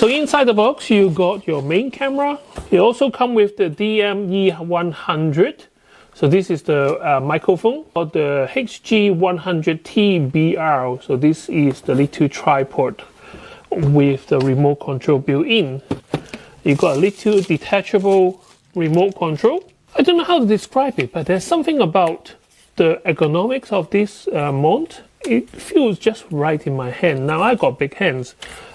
So inside the box, you got your main camera. You also come with the DME100. So this is the microphone, or the HG100TBR. So this is the little tripod with the remote control built in. You got a little detachable remote control. I don't know how to describe it, but there's something about the ergonomics of this mount. It feels just right in my hand. Now I got big hands,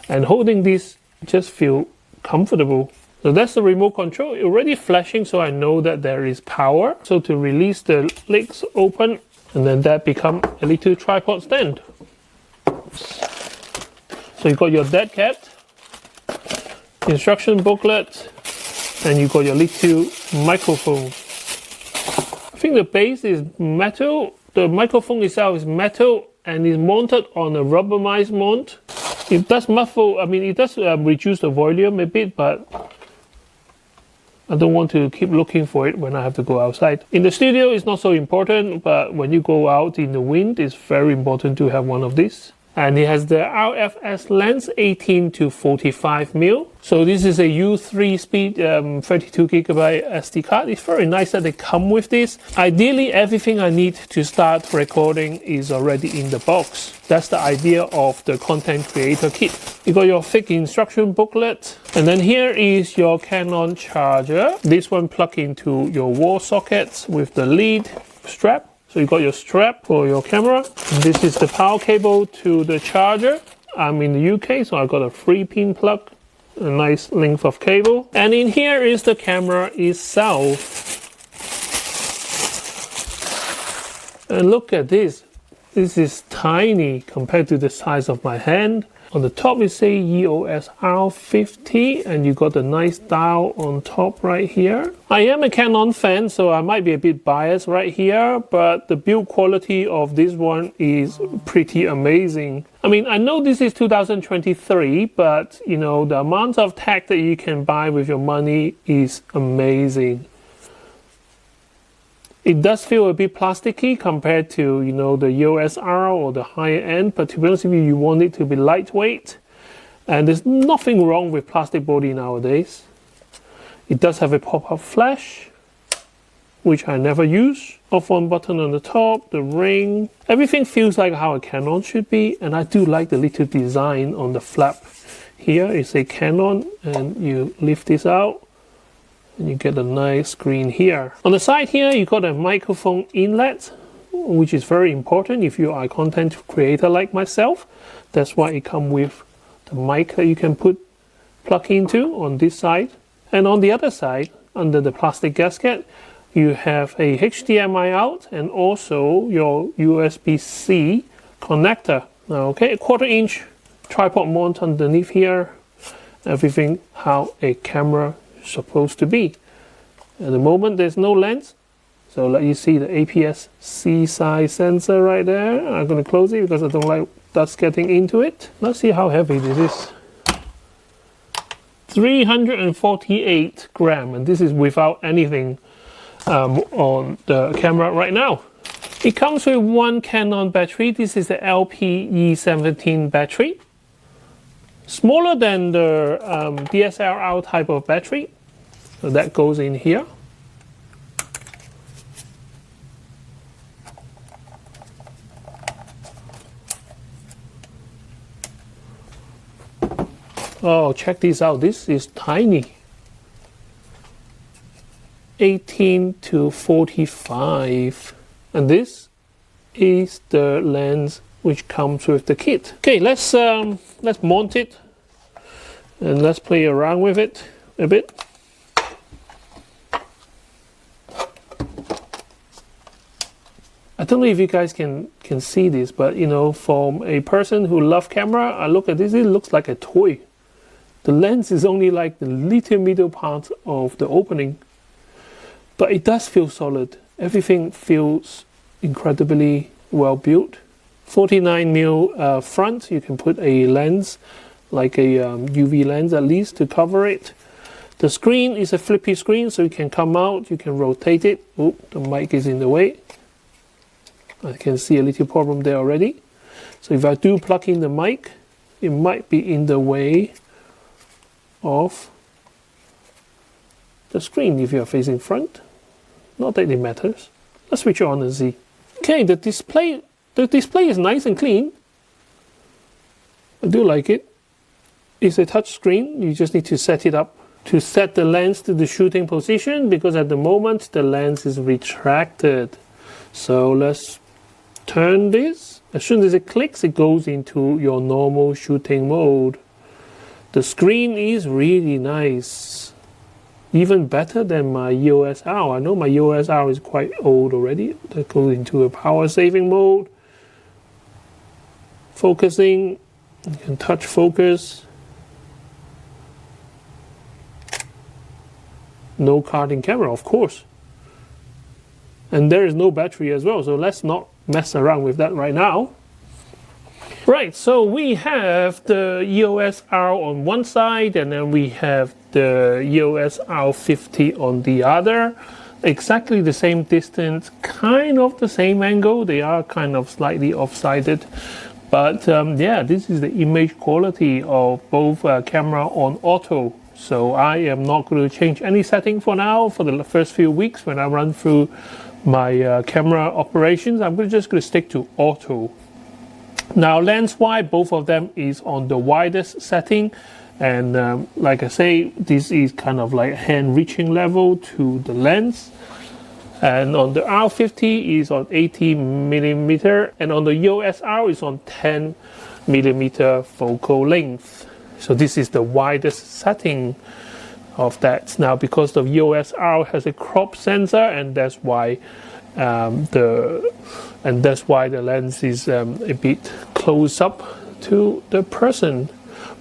and holding this just feel comfortable. So that's the remote control. It's already flashing, so I know that there is power. So to release the legs open, and then that become a little tripod stand. So you got your dead cat, instruction booklet, and you got your little microphone. I think the base is metal. The microphone itself is metal and is mounted on a rubberized mount. It does muffle, it does reduce the volume a bit, but I don't want to keep looking for it when I have to go outside. In the studio, it's not so important, but when you go out in the wind, it's very important to have one of these. And it has the RFS lens 18-45mm. So this is a U3 speed 32GB SD card. It's very nice that they come with this. Ideally, everything I need to start recording is already in the box. That's the idea of the content creator kit. You got your thick instruction booklet. And then here is your Canon charger. This one plug into your wall sockets with the lead strap. So you got your strap for your camera. And this is the power cable to the charger. I'm in the UK, so I got a 3-pin plug, a nice length of cable. And in here is the camera itself. And look at this. This is tiny compared to the size of my hand. On the top it says EOS R50, and you got a nice dial on top right here. I am a Canon fan, so I might be a bit biased right here, but the build quality of this one is pretty amazing. I know this is 2023, but the amount of tech that you can buy with your money is amazing. It does feel a bit plasticky compared to, the EOS R or the higher end, but to be honest with you, you want it to be lightweight. And there's nothing wrong with plastic body nowadays. It does have a pop-up flash, which I never use. Off on button on the top, the ring. Everything feels like how a Canon should be, and I do like the little design on the flap. Here is a Canon, and you lift this out. And you get a nice screen here. On the side here, you got a microphone inlet, which is very important if you are a content creator like myself. That's why it comes with the mic that you can plug into on this side. And on the other side, under the plastic gasket, you have a HDMI out and also your USB-C connector. Okay, a 1/4-inch tripod mount underneath here. Everything how a camera supposed to be. At the moment there's no lens, so let you see the APS-C size sensor right there. I'm going to close it because I don't like dust getting into it. Let's see how heavy this is. 348 grams, and this is without anything on the camera right now. It comes with one Canon battery. This is the LPE17 battery. Smaller than the DSLR type of battery. So that goes in here. Oh, check this out. This is tiny. 18-45. And this is the lens which comes with the kit. Okay, let's mount it and let's play around with it a bit. I don't know if you guys can see this, but from a person who loves camera, I look at this, it looks like a toy. The lens is only like the little middle part of the opening, but it does feel solid. Everything feels incredibly well built. 49mm front, you can put a lens, like a UV lens at least, to cover it. The screen is a flippy screen, so you can come out, you can rotate it. Oh, the mic is in the way. I can see a little problem there already. So if I do plug in the mic, it might be in the way of the screen if you're facing front. Not that it matters. Let's switch it on and see. Okay, the display is nice and clean. I do like it. It's a touch screen. You just need to set it up to set the lens to the shooting position, because at the moment the lens is retracted. So let's turn this. As soon as it clicks, it goes into your normal shooting mode. The screen is really nice. Even better than my EOS R. I know my EOS R is quite old already. That goes into a power saving mode. Focusing, you can touch focus. No card in camera, of course. And there is no battery as well, so let's not mess around with that right now. Right, so we have the EOS R on one side, and then we have the EOS R50 on the other. Exactly the same distance, kind of the same angle. They are kind of slightly off-sided. But yeah, this is the image quality of both camera on auto. So I am not going to change any setting for now. For the first few weeks when I run through my camera operations, I'm just going to stick to auto. Now lens-wise, both of them is on the widest setting, and like I say, this is kind of like hand reaching level to the lens. And on the R50 is on 18mm, and on the EOS R is on 10mm focal length. So this is the widest setting of that. Now because the EOS R has a crop sensor, and that's why the lens is a bit close up to the person.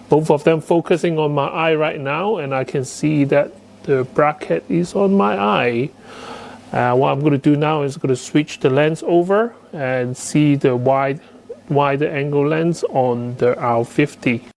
Both of them focusing on my eye right now, and I can see that the bracket is on my eye. What I'm going to do now is going to switch the lens over and see the wider angle lens on the R50.